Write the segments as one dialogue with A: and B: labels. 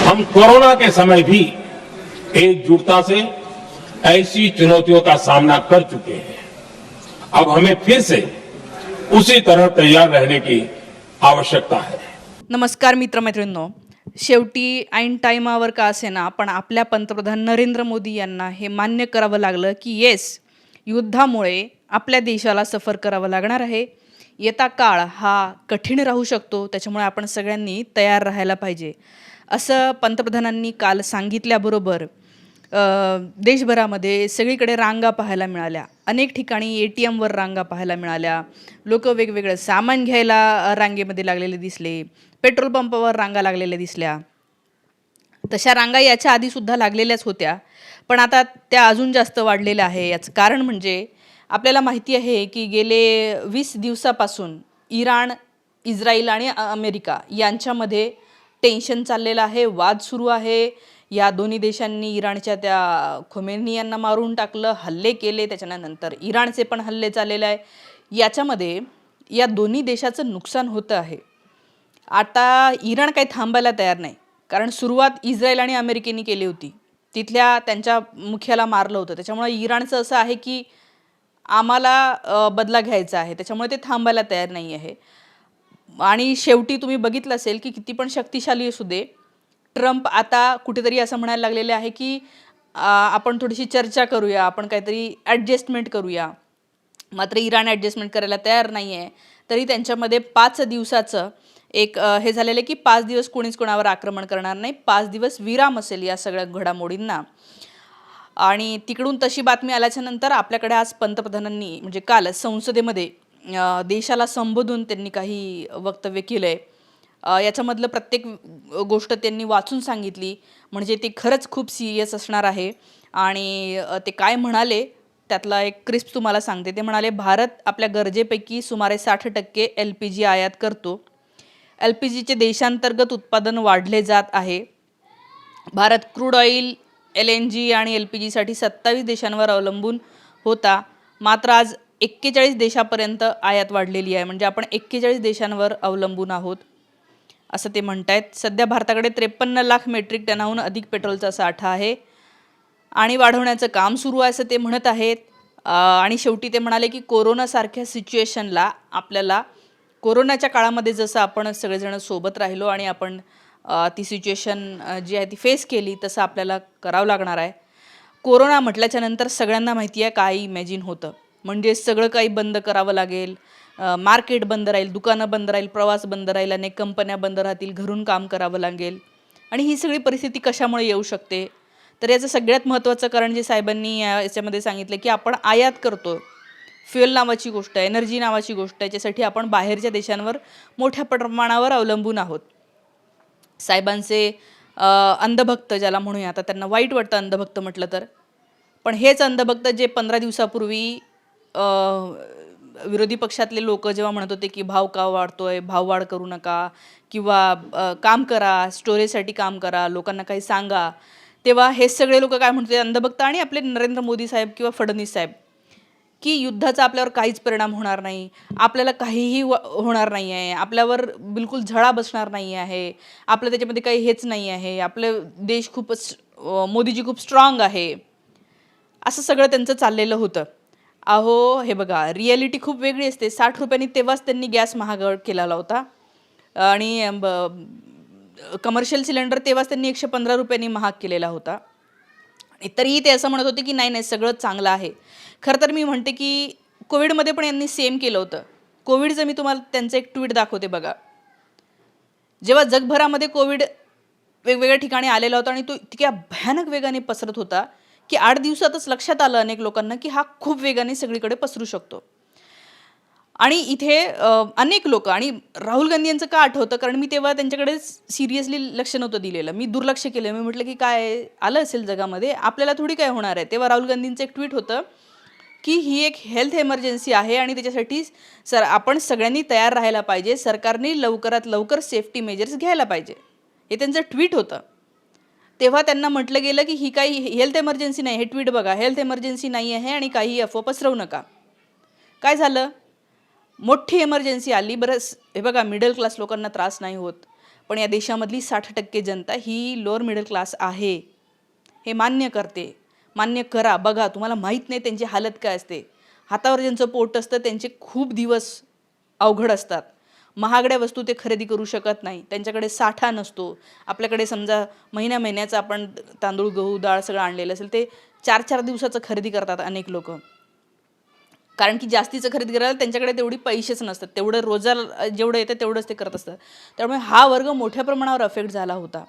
A: हम corona के समय भी एकजुटता से ऐसी चुनौतियों का सामना कर चुके हैं। अब हमें फिर से उसी तरह तैयार रहने की आवश्यकता है।
B: नमस्कार मित्रमैत्रिणींनो, शेवटी ऐन टाईमावर का असेना पण आपल्या पंतप्रधान नरेंद्र मोदी यांना हे मान्य करावं लागलं की येस, युद्धामुळे आपल्या देशाला सफर करावं लागणार आहे. येता काळ हा कठीण राहू शकतो, त्याच्यामुळे आपण सगळ्यांनी तयार राहायला पाहिजे असं पंतप्रधानांनी काल सांगितल्याबरोबर देशभरामध्ये सगळीकडे रांगा पाहायला मिळाल्या. अनेक ठिकाणी ATMवर रांगा पाहायला मिळाल्या. लोक वेगवेगळं सामान घ्यायला रांगेमध्ये लागलेले दिसले. पेट्रोल पंपावर रांगा लागलेल्या दिसल्या. तशा रांगा याच्या आधीसुद्धा लागलेल्याच होत्या, पण आता त्या अजून जास्त वाढलेल्या आहे. याचं कारण म्हणजे आपल्याला माहिती आहे की गेले 20 दिवसापासून इराण, इस्रायल आणि अमेरिका यांच्यामध्ये टेन्शन चाललेलं आहे, वाद सुरू आहे. या दोन्ही देशांनी इराणच्या त्या खोमेनी यांना मारून टाकलं, हल्ले केले, त्याच्यानंतर इराणचे पण हल्ले चाललेले आहे. याच्यामध्ये या दोन्ही देशाचं नुकसान होतं आहे. आता इराण काही थांबायला तयार नाही, कारण सुरुवात इस्रायल आणि अमेरिकेने केली होती. तिथल्या त्यांच्या मुख्याला मारलं होतं. त्याच्यामुळे इराणचं असं आहे की आम्हाला बदला घ्यायचा आहे, त्याच्यामुळे ते थांबायला तयार नाही आहे. आणि शेवटी तुम्ही बघितलं असेल की किती पण शक्तिशाली असू दे, ट्रम्प आता कुठेतरी असं म्हणायला लागलेले आहे की आपण थोडीशी चर्चा करूया, आपण काहीतरी ॲडजस्टमेंट करूया. मात्र इराण ॲडजस्टमेंट करायला तयार नाही आहे. तरी त्यांच्यामध्ये 5 दिवसाचं एक हे झालेलं आहे की 5 दिवस कोणीच कोणावर आक्रमण करणार नाही, 5 दिवस विराम असेल या सगळ्या घडामोडींना. आणि तिकडून तशी बातमी आल्याच्यानंतर आपल्याकडे आज पंतप्रधानांनी म्हणजे काल संसदेमध्ये देशाला संबोधून त्यांनी काही वक्तव्य केलं आहे. याच्यामधलं प्रत्येक गोष्ट त्यांनी वाचून सांगितली, म्हणजे ते खरंच खूप सिरियस असणार आहे. आणि ते काय म्हणाले त्यातला एक क्रिस्प तुम्हाला सांगते. ते म्हणाले, भारत आपल्या गरजेपैकी सुमारे 60% LPG आयात करतो. LPGचे देशांतर्गत उत्पादन वाढले जात आहे. भारत क्रूड ऑइल, LNG आणि LPGसाठी 27 देशांवर अवलंबून होता, मात्र आज 41 देशापर्यंत आयात वाढलेली आहे. म्हणजे आपण 41 देशांवर अवलंबून आहोत असं ते म्हणतायत. सध्या भारताकडे 53 लाख मेट्रिक टनाहून अधिक पेट्रोलचा साठा आहे आणि वाढवण्याचं काम सुरू आहे असं ते म्हणत आहेत. आणि शेवटी ते म्हणाले की कोरोनासारख्या सिच्युएशनला आपल्याला कोरोनाच्या काळामध्ये जसं आपण सगळेजण सोबत राहिलो आणि आपण ती सिच्युएशन जी आहे ती फेस केली, तसं आपल्याला करावं लागणार आहे. कोरोना म्हटल्याच्या नंतर सगळ्यांना माहिती आहे काय इमॅजिन होतं, म्हणजे सगळं काही बंद करावं लागेल, मार्केट बंद राहील, दुकानं बंद राहील, प्रवास बंद राहील, अनेक कंपन्या बंद राहतील, घरून काम करावं लागेल. आणि ही सगळी परिस्थिती कशामुळे येऊ शकते, तर याचं सगळ्यात महत्त्वाचं कारण जे साहेबांनी याच्यामध्ये सांगितलं की आपण आयात करतो. फ्युएल नावाची गोष्ट आहे, एनर्जी नावाची गोष्ट आहे, याच्यासाठी आपण बाहेरच्या देशांवर मोठ्या प्रमाणावर अवलंबून आहोत. साहेबांचे अंधभक्त ज्याला म्हणूया, आता त्यांना वाईट वाटतं अंधभक्त म्हटलं तर, पण हेच अंधभक्त जे 15 दिवसापूर्वी विरोधी पक्षातले लोक जेव्हा म्हणत होते की भाव का वाढतोय, भाववाढ करू नका, किंवा काम करा, स्टोरेजसाठी काम करा, लोकांना काही सांगा, तेव्हा हे सगळे लोक काय म्हणते, अंधभक्त आणि आपले नरेंद्र मोदी साहेब किंवा फडणवीस साहेब, की युद्धाचा आपल्यावर काहीच परिणाम होणार नाही, आपल्याला काहीही होणार नाही आहे, आपल्यावर बिलकुल झळा बसणार नाही आहे, आपलं त्याच्यामध्ये काही हेच नाही आहे, आपलं देश खूपच मोदीजी खूप स्ट्रॉंग आहे, असं सगळं त्यांचं चाललेलं होतं. अहो हे बघा, रिॲलिटी खूप वेगळी असते. 60 रुपयांनी तेव्हाच त्यांनी गॅस महाग केलेला होता आणि कमर्शियल सिलेंडर तेव्हाच त्यांनी 115 रुपयांनी महाग केलेला होता. तरीही ते असं म्हणत होते की नाही नाही सगळं चांगलं आहे. खरं तर मी म्हणते की कोविडमध्ये पण यांनी सेम केलं होतं. कोविडचं मी तुम्हाला त्यांचं एक ट्विट दाखवते बघा. जेव्हा जगभरामध्ये कोविड वेगवेगळ्या ठिकाणी आलेला होता आणि तो इतक्या भयानक वेगाने पसरत होता की 8 दिवसातच लक्षात आलं अनेक लोकांना की हा खूप वेगाने सगळीकडे पसरू शकतो. आणि इथे अनेक लोक, आणि राहुल गांधी यांचं का आठवतं, कारण मी तेव्हा त्यांच्याकडे सिरियसली लक्ष नव्हतं दिलेलं, मी दुर्लक्ष केलं. मी म्हटलं की काय आलं असेल जगामध्ये, आपल्याला थोडी काय होणार आहे. तेव्हा राहुल गांधींचं एक ट्विट होतं की ही एक हेल्थ एमर्जन्सी आहे आणि त्याच्यासाठी आपण सगळ्यांनी तयार राहायला पाहिजे, सरकारने लवकरात लवकर सेफ्टी मेजर्स घ्यायला पाहिजे, हे त्यांचं ट्विट होतं. तेव्हा त्यांना म्हटलं गेलं की ही काही हेल्थ एमर्जन्सी नाही, हे ट्विट बघा, हेल्थ एमर्जन्सी नाही आहे आणि काही अफवा पसरवू नका. काय झालं, मोठी एमर्जन्सी आली. बरं हे बघा, मिडल क्लास लोकांना त्रास नाही होत, पण या देशामधली 60% जनता ही लोअर मिडल क्लास आहे, हे मान्य करते. मान्य करा. बघा, तुम्हाला माहीत नाही त्यांची हालत काय असते. हातावर ज्यांचं पोट असतं त्यांचे खूप दिवस अवघड असतात. महागड्या वस्तू ते खरेदी करू शकत नाही, त्यांच्याकडे साठा नसतो. आपल्याकडे समजा महिन्याचं आपण तांदूळ, गहू, डाळ सगळं आणलेलं असेल, ते 4-4 दिवसाचं खरेदी करतात अनेक लोक. कारण की जास्तीचं खरेदी करायला त्यांच्याकडे तेवढी पैसेच नसतात. तेवढं रोजाला जेवढं येतं तेवढंच ते करत असतात. त्यामुळे हा वर्ग मोठ्या प्रमाणावर अफेक्ट झाला होता.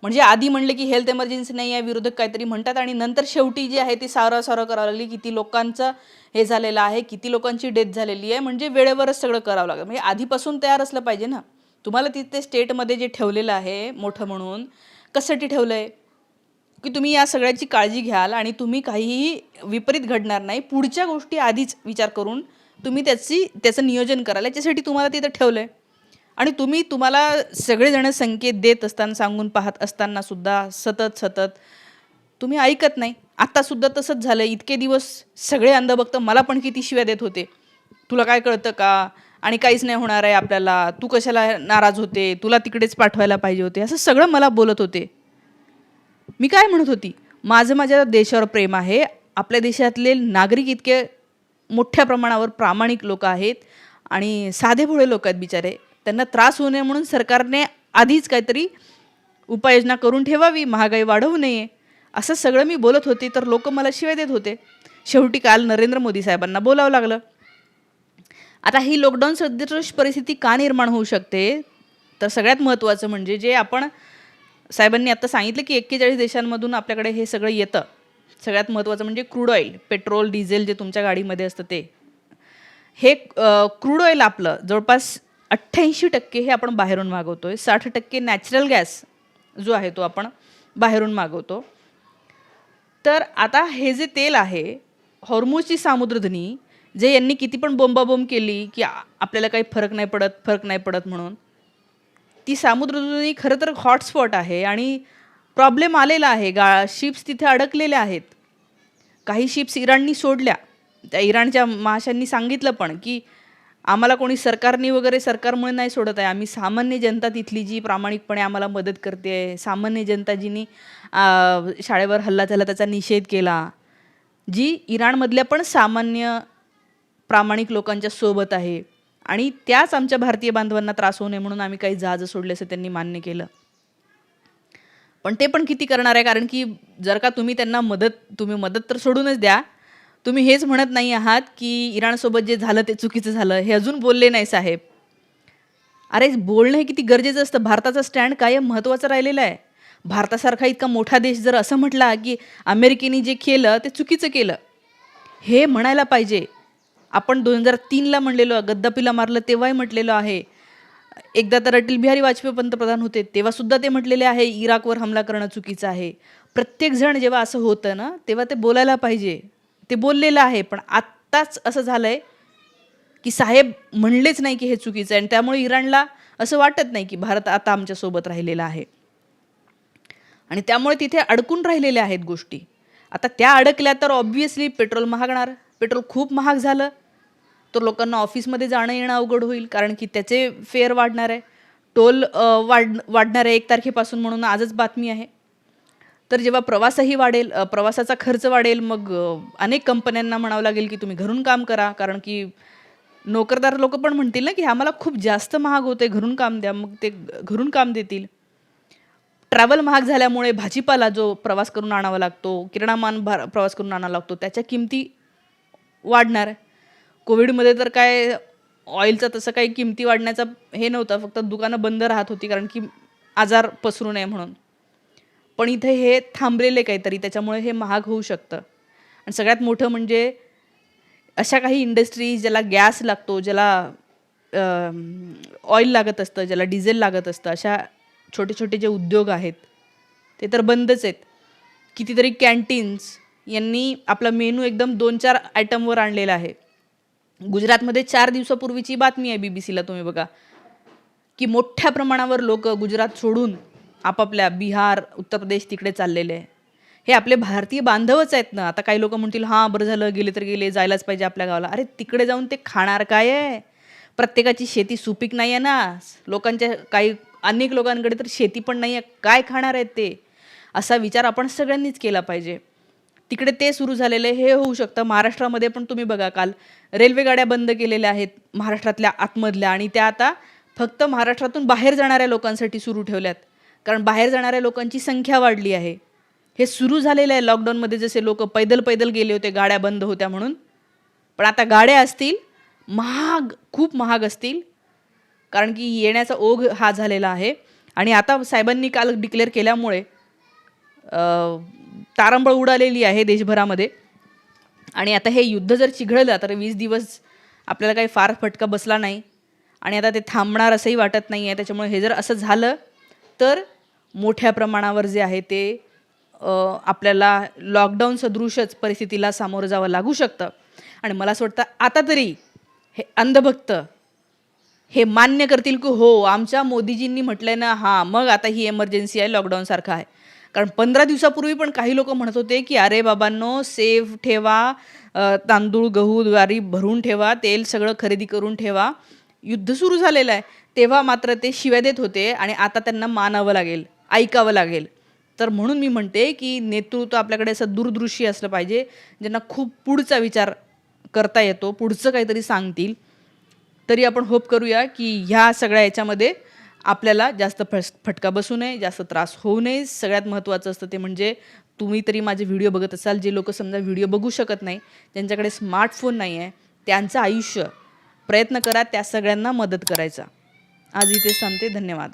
B: म्हणजे आधी म्हणले की हेल्थ इमर्जन्सी नाही आहे, विरोधक काहीतरी म्हणतात, आणि नंतर शेवटी जे आहे ते सारं करावं लागली. किती लोकांचं हे झालेलं आहे, किती लोकांची डेथ झालेली आहे, म्हणजे वेळेवरच सगळं करावं लागलं. म्हणजे आधीपासून तयार असलं पाहिजे ना. तुम्हाला तिथे स्टेटमध्ये जे ठेवलेलं आहे मोठं म्हणून, कशासाठी ठेवलं आहे की तुम्ही या सगळ्याची काळजी घ्याल आणि तुम्ही काहीही विपरीत घडणार नाही, पुढच्या गोष्टी आधीच विचार करून तुम्ही त्याचं नियोजन कराल, याच्यासाठी तुम्हाला तिथं ठेवलं आहे. आणि तुम्हाला सगळेजण संकेत देत असताना, सांगून पाहत असताना सुद्धा सतत तुम्ही ऐकत नाही. आत्तासुद्धा तसंच झालं. इतके दिवस सगळे अंधभक्त मला पण किती शिव्या देत होते, तुला काय कळतं का, आणि काहीच नाही होणार आहे आपल्याला, तू कशाला नाराज होते, तुला तिकडेच पाठवायला पाहिजे होते, असं सगळं मला बोलत होते. मी काय म्हणत होती, माझ्या देशावर प्रेम आहे. आपल्या देशातले नागरिक इतके मोठ्या प्रमाणावर प्रामाणिक लोक आहेत आणि साधेभोळे लोक आहेत बिचारे. त्यांना त्रास होऊ नये म्हणून सरकारने आधीच काहीतरी उपाययोजना करून ठेवावी, महागाई वाढवू नये, असं सगळं मी बोलत होते. तर लोक मला शिवाय देत होते. शेवटी काल नरेंद्र मोदी साहेबांना बोलावं लागलं. आता ही लॉकडाऊन सदृश परिस्थिती का निर्माण होऊ शकते, तर सगळ्यात महत्त्वाचं म्हणजे जे आपण साहेबांनी आता सांगितलं की 41 देशांमधून आपल्याकडे हे सगळं येतं. सगळ्यात महत्त्वाचं म्हणजे क्रूड ऑइल, पेट्रोल, डिझेल जे तुमच्या गाडीमध्ये असतं ते. हे क्रूड ऑइल आपलं जवळपास 88% हे आपण बाहेरून मागवतोय. 60% नॅचरल गॅस जो आहे तो आपण बाहेरून मागवतो. तर आता हे जे तेल आहे, हॉर्मुझची सामुद्रधुनी, जे यांनी किती पण बोंबाबोंब केली की आपल्याला काही फरक नाही पडत म्हणून, ती सामुद्रधुनी खरं तर हॉटस्पॉट आहे आणि प्रॉब्लेम आलेला आहे. शिप्स तिथे अडकलेल्या आहेत. काही शिप्स इराणनी सोडल्या. त्या इराणच्या महाशांनी सांगितलं पण की आम्हाला कोणी सरकारमुळे नाही सोडत आहे, आम्ही सामान्य जनता तिथली जी प्रामाणिकपणे आम्हाला मदत करते आहे, सामान्य जनता जिनी शाळेवर हल्ला झाला त्याचा निषेध केला, जी इराणमधल्या पण सामान्य प्रामाणिक लोकांच्या सोबत आहे, आणि त्याच आमच्या भारतीय बांधवांना त्रास होऊ नये म्हणून आम्ही काही जहाजं सोडले असं त्यांनी मान्य केलं. पण ते पण किती करणार आहे, कारण की जर का तुम्ही मदत तर सोडूनच द्या, तुम्ही हेच म्हणत नाही आहात की इराणसोबत जे झालं ते चुकीचं झालं, हे अजून बोलले नाही साहेब. अरे बोलणं हे किती गरजेचं असतं. भारताचा स्टँड कायम महत्त्वाचा राहिलेला आहे. भारतासारखा इतका मोठा देश जर असं म्हटला की अमेरिकेने जे केलं ते चुकीचं केलं, हे म्हणायला पाहिजे. आपण 2003ला म्हणलेलो, गद्दाफीला मारलं तेव्हाही म्हटलेलं आहे. एकदा तर अटल बिहारी वाजपेयी पंतप्रधान होते तेव्हासुद्धा ते म्हटलेले आहे इराकवर हमला करणं चुकीचं आहे. प्रत्येकजण जेव्हा असं होतं ना तेव्हा ते बोलायला पाहिजे. ते बोललेलं आहे. पण आत्ताच असं झालं आहे की साहेब म्हणलेच नाही की हे चुकीचं आहे, आणि त्यामुळे इराणला असं वाटत नाही की भारत आता आमच्यासोबत राहिलेला आहे, आणि त्यामुळे तिथे अडकून राहिलेल्या आहेत गोष्टी. आता त्या अडकल्या तर ऑब्व्हियसली पेट्रोल महागणार. पेट्रोल खूप महाग झालं तर लोकांना ऑफिसमध्ये जाणं येणं अवघड होईल, कारण की त्याचे फेअर वाढणार आहे. टोल वाढणार आहे 1 तारखेपासून म्हणून आजच बातमी आहे. तर जेव्हा प्रवासही वाढेल, प्रवासाचा खर्च वाढेल, मग अनेक कंपन्यांना म्हणावं लागेल की तुम्ही घरून काम करा, कारण की नोकरदार लोक पण म्हणतील ना की आम्हाला खूप जास्त महाग होते, घरून काम द्या, मग ते घरून काम देतील. ट्रॅव्हल महाग झाल्यामुळे भाजीपाला जो प्रवास करून आणावा लागतो, किराणामाल प्रवास करून आणावा लागतो, त्याच्या किमती वाढणार आहे. कोविडमध्ये तर काय ऑइलचं तसं काही किमती वाढण्याचा हे नव्हतं, फक्त दुकानं बंद राहत होती कारण की आजार पसरू नये म्हणून. पण इथे हे थांबलेले काहीतरी, त्याच्यामुळे हे महाग होऊ शकतं. आणि सगळ्यात मोठं म्हणजे अशा काही इंडस्ट्रीज ज्याला गॅस लागतो, ज्याला ऑइल लागत असतं, ज्याला डिझेल लागत असतं, अशा छोटे छोटे जे उद्योग आहेत ते तर बंदच आहेत. कितीतरी कॅन्टीन्स यांनी आपला मेनू एकदम 2-4 आयटमवर आणलेला आहे. गुजरातमध्ये 4 दिवसापूर्वीची बातमी आहे BBCला, तुम्ही बघा की मोठ्या प्रमाणावर लोक गुजरात सोडून आपापल्या बिहार, उत्तर प्रदेश तिकडे चाललेले आहे. हे आपले भारतीय बांधवच आहेत ना. आता काही लोक म्हणतील हां बरं झालं, गेले तर गेले, जायलाच पाहिजे आपल्या गावाला. अरे तिकडे जाऊन ते खाणार काय आहे? प्रत्येकाची शेती सुपीक नाही आहे ना. लोकांच्या काही अनेक लोकांकडे तर शेती पण नाही आहे, काय खाणार आहेत ते? असा विचार आपण सगळ्यांनीच केला पाहिजे. तिकडे ते सुरू झालेलं आहे, हे होऊ शकतं. महाराष्ट्रामध्ये पण तुम्ही बघा, काल रेल्वे गाड्या बंद केलेल्या आहेत महाराष्ट्रातल्या आतमधल्या, आणि त्या आता फक्त महाराष्ट्रातून बाहेर जाणाऱ्या लोकांसाठी सुरू ठेवल्यात, कारण बाहेर जाणाऱ्या लोकांची संख्या वाढली आहे. हे सुरू झालेलं आहे लॉकडाऊनमध्ये. जसे लोक पैदल पैदल गेले होते, गाड्या बंद होत्या म्हणून, पण आता गाड्या असतील महाग, खूप महाग असतील, कारण की येण्याचा ओघ हा झालेला आहे. आणि आता साहेबांनी काल डिक्लेअर केल्यामुळे तारंबळ उडालेली आहे देशभरामध्ये. आणि आता हे युद्ध जर चिघळलं तर 20 दिवस आपल्याला काही फार फटका बसला नाही, आणि आता ते थांबणार असंही वाटत नाही आहे. त्याच्यामुळे हे जर असं झालं तर मोठ्या प्रमाणावर जे आहे ते आपल्याला लॉकडाऊन सदृशच परिस्थितीला सामोरं जावं लागू शकतं. आणि मला असं वाटतं आता तरी हे अंधभक्त हे मान्य करतील की हो, आमच्या मोदीजींनी म्हटलंय ना, हां मग आता ही एमर्जन्सी आहे, लॉकडाऊनसारखं आहे. कारण 15 दिवसापूर्वी पण काही लोक म्हणत होते की अरे बाबांनो, सेफ ठेवा, तांदूळ गहू ज्वारी भरून ठेवा, तेल सगळं खरेदी करून ठेवा. युद्ध सुरू झालेलं आहे तेव्हा मात्र ते शिव्या देत होते, आणि आता त्यांना मानावं लागेल, ऐकावं लागेल. तर म्हणून मी म्हणते की नेतृत्व आपल्याकडे असं दूरदृष्टी असलं पाहिजे, ज्यांना खूप पुढचा विचार करता येतो, पुढचं काहीतरी सांगतील. तरी आपण होप करूया की ह्या सगळ्या याच्यामध्ये आपल्याला जास्त फटका बसू नये, जास्त त्रास होऊ नये. सगळ्यात महत्त्वाचं असतं ते म्हणजे तुम्ही तरी माझे व्हिडिओ बघत असाल, जे लोक समजा व्हिडिओ बघू शकत नाही, ज्यांच्याकडे स्मार्टफोन नाही आहे, त्यांचं आयुष्य प्रयत्न करा त्या सगळ्यांना मदत करायचा. आज इथे थांबते. धन्यवाद.